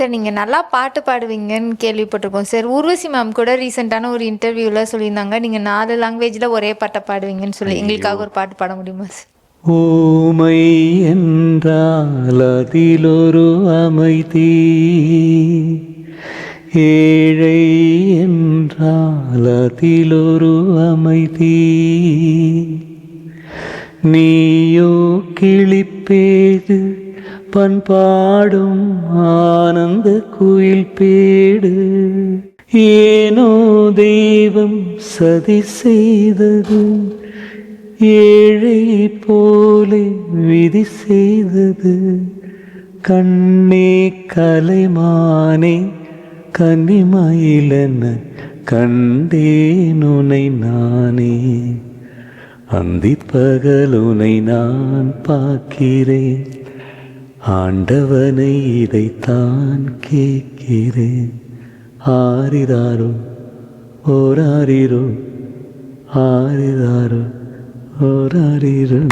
Sir நீங்கள் நல்லா பாட்டு பாடுவீங்கன்னு கேள்விப்பட்டிருக்கோம் சார். ஊர்வசி மேம் கூட ரீசெண்டான ஒரு இன்டர்வியூவில் சொல்லியிருந்தாங்க நீங்கள் 4 லாங்குவேஜில் ஒரே பாட்டை பாடுவீங்கன்னு சொல்லி. எங்களுக்காக ஒரு பாட்டு பாட முடியுமா சார்? ஊமை என்றால் அதிலொரு அமைதி, ஏழை என்றால் அதிலொரு அமைதி, நீயோ கிளிப்பேடு பண்பாடும் ஆனந்த குயில் பேடு, ஏனோ தெய்வம் சதி செய்தது, ஏழை போலே விதி செய்தது, கண்ணே கலைமானே கன்னிமயிலென கண்டேன் உனை நானே, அந்தி பகலுனை நான் பார்க்கிறேன், ஆண்டவனை இதைத்தான் கேட்கிறேன். ஆரிராரோ ஓராரிரோ, ஆரிராரோ ஓராரிரோ.